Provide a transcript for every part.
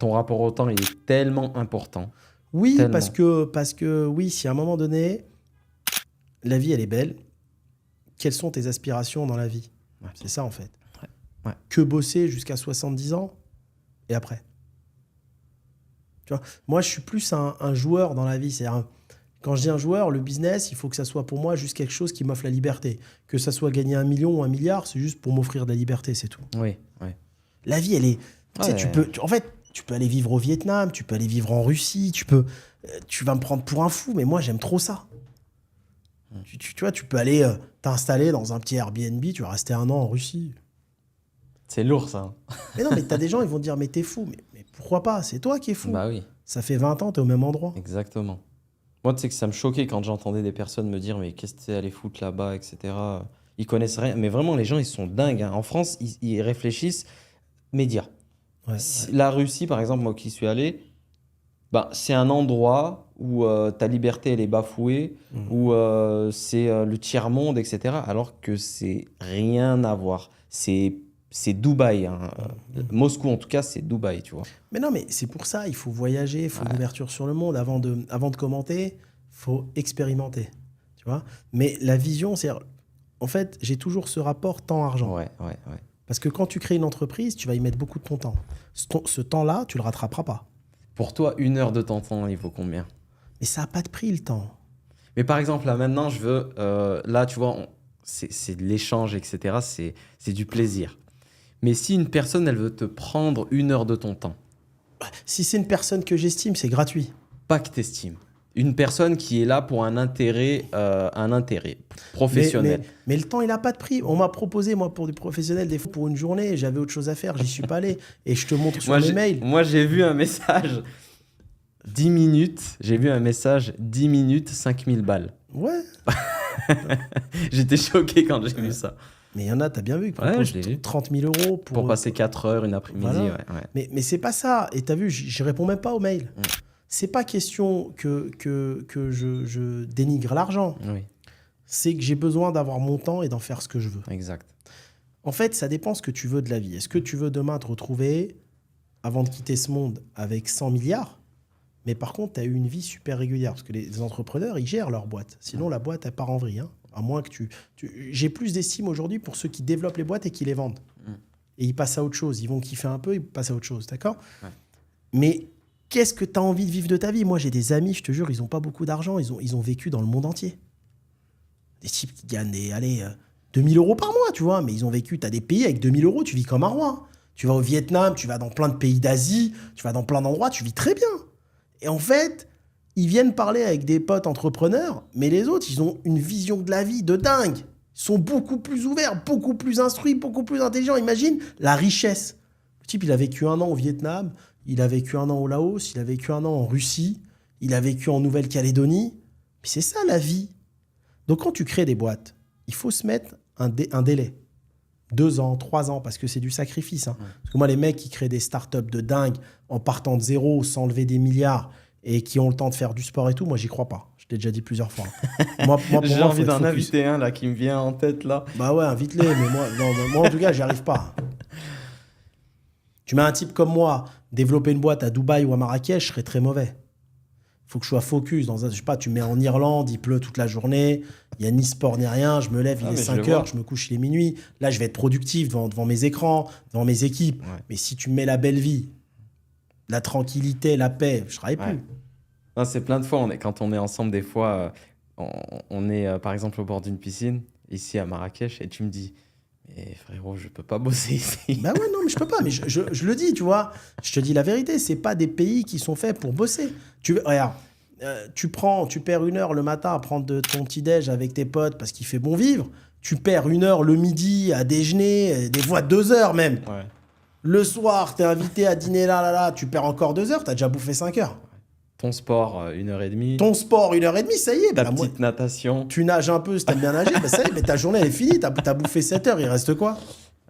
ton rapport au temps, il est tellement important. Oui, Tellement. parce que oui, si à un moment donné, la vie, elle est belle, quelles sont tes aspirations dans la vie? Ouais. C'est ça, en fait. Ouais. Que bosser jusqu'à 70 ans et après? Tu vois, moi, je suis plus un joueur dans la vie. C'est-à-dire, quand je dis un joueur, le business, il faut que ça soit pour moi juste quelque chose qui m'offre la liberté. Que ça soit gagner 1 million ou 1 milliard, c'est juste pour m'offrir de la liberté, c'est tout. Oui, oui. La vie, elle est... Tu sais, Ouais. en fait, tu peux aller vivre au Vietnam, tu peux aller vivre en Russie, tu vas me prendre pour un fou, mais moi, j'aime trop ça. Tu vois, tu peux aller t'installer dans un petit Airbnb, tu vas rester 1 an en Russie. C'est lourd, ça. Mais non, mais t'as des gens, ils vont te dire, mais t'es fou. Mais pourquoi pas? C'est toi qui es fou. Bah oui, Ça fait 20 ans, t'es au même endroit. exactement. Moi, tu sais que ça me choquait quand j'entendais des personnes me dire, mais qu'est-ce que c'est aller foutre là-bas, etc. Ils connaissent rien. Mais vraiment, les gens, ils sont dingues, hein. En France, ils réfléchissent médias. Ouais, La Russie, par exemple, moi qui suis allé, bah, c'est un endroit où ta liberté, elle est bafouée, où c'est le tiers-monde, etc. Alors que c'est rien à voir. C'est Dubaï, hein. Moscou, en tout cas, c'est Dubaï, tu vois. Mais non, mais c'est pour ça, il faut voyager, il faut une ouverture sur le monde. Avant de commenter, il faut expérimenter. Tu vois? Mais la vision, c'est... En fait, j'ai toujours ce rapport temps-argent. Ouais. Parce que quand tu crées une entreprise, tu vas y mettre beaucoup de ton temps. Ce temps-là, tu le rattraperas pas. Pour toi, 1 heure de ton temps, il vaut combien? Mais ça n'a pas de prix, le temps. Mais par exemple, là, maintenant, je veux... là, tu vois, c'est de l'échange, etc. C'est du plaisir. Mais si une personne, elle veut te prendre 1 heure de ton temps, Si c'est une personne que j'estime, c'est gratuit. pas que t'estimes, une personne qui est là pour un intérêt professionnel. Mais le temps, il n'a pas de prix. On m'a proposé, moi, pour des professionnels, des fois, pour une journée, j'avais autre chose à faire, j'y suis pas allé. Et je te montre sur mes mails. Moi, j'ai vu un message 10 minutes. J'ai vu un message 10 minutes, 5000 balles. Ouais. J'étais choqué quand j'ai vu ça. Mais il y en a, t'as bien vu, qui Ouais, proposent je l'ai vu. 30 000 euros Pour passer 4 heures, une après-midi. Voilà. Ouais. Mais c'est pas ça. Et t'as vu, je réponds même pas aux mails. C'est pas question que je dénigre l'argent. Oui, C'est que j'ai besoin d'avoir mon temps et d'en faire ce que je veux. exact. En fait, ça dépend ce que tu veux de la vie. Est-ce que tu veux demain te retrouver, avant de quitter ce monde, avec 100 milliards? Mais par contre, tu as eu une vie super régulière. Parce que les entrepreneurs, ils gèrent leur boîte. Sinon, la boîte, elle part en vrille. Hein. À moins que J'ai plus d'estime aujourd'hui pour ceux qui développent les boîtes et qui les vendent. Et ils passent à autre chose. Ils vont kiffer un peu, ils passent à autre chose. D'accord? Mais qu'est-ce que tu as envie de vivre de ta vie? Moi, j'ai des amis, je te jure, ils n'ont pas beaucoup d'argent. Ils ont vécu dans le monde entier. Des types qui gagnent 2000 euros par mois, tu vois. Mais ils ont vécu, tu as des pays avec 2000 euros, tu vis comme un roi. Tu vas au Vietnam, tu vas dans plein de pays d'Asie, tu vas dans plein d'endroits, tu vis très bien. Et en fait, ils viennent parler avec des potes entrepreneurs, mais les autres, ils ont une vision de la vie de dingue. Ils sont beaucoup plus ouverts, beaucoup plus instruits, beaucoup plus intelligents. Imagine la richesse. Le type, il a vécu 1 an au Vietnam, il a vécu 1 an au Laos, il a vécu 1 an en Russie, il a vécu en Nouvelle-Calédonie. Mais c'est ça la vie. Donc quand tu crées des boîtes, il faut se mettre un délai. 2 ans, 3 ans, parce que c'est du sacrifice. Hein. Parce que moi, les mecs qui créent des startups de dingue en partant de zéro, sans lever des milliards et qui ont le temps de faire du sport et tout, moi, j'y crois pas. Je l'ai déjà dit plusieurs fois. J'ai envie d'en inviter un là qui me vient en tête là. Bah ouais, invite-les, mais moi, en tout cas, j'y arrive pas. Tu mets un type comme moi, développer une boîte à Dubaï ou à Marrakech, je serais très mauvais. Il faut que je sois focus. Je sais pas, tu mets en Irlande, il pleut toute la journée, il n'y a ni sport ni rien, je me lève, il est 5 heures, je me couche, il est minuit. Là, je vais être productif devant mes écrans, devant mes équipes. Ouais. Mais si tu me mets la belle vie, la tranquillité, la paix, je ne travaille plus. Non, c'est plein de fois, quand on est ensemble, des fois, on est par exemple au bord d'une piscine, ici à Marrakech, et tu me dis... Et frérot, je peux pas bosser ici. Bah ouais, non, mais je peux pas. Mais je le dis, tu vois. Je te dis la vérité, c'est pas des pays qui sont faits pour bosser. Regarde, tu perds 1 heure le matin à prendre ton petit-déj avec tes potes parce qu'il fait bon vivre. Tu perds 1 heure le midi à déjeuner, des fois 2 heures même. Ouais. Le soir, t'es invité à dîner là, tu perds encore 2 heures, t'as déjà bouffé 5 heures. Ton sport, 1h30. Ton sport, 1h30, ça y est. Ta petite natation. Tu nages un peu si t'aimes bien nager, bah ça y est, mais ta journée, elle est finie. T'as bouffé 7 heures, il reste quoi?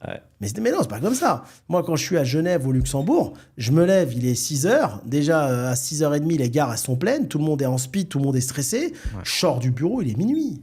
Ouais. Mais non, c'est pas comme ça. Moi, quand je suis à Genève, au Luxembourg, je me lève, il est 6 heures. Déjà, à 6h30, les gares, elles sont pleines. Tout le monde est en speed, tout le monde est stressé. Ouais. Je sors du bureau, il est minuit.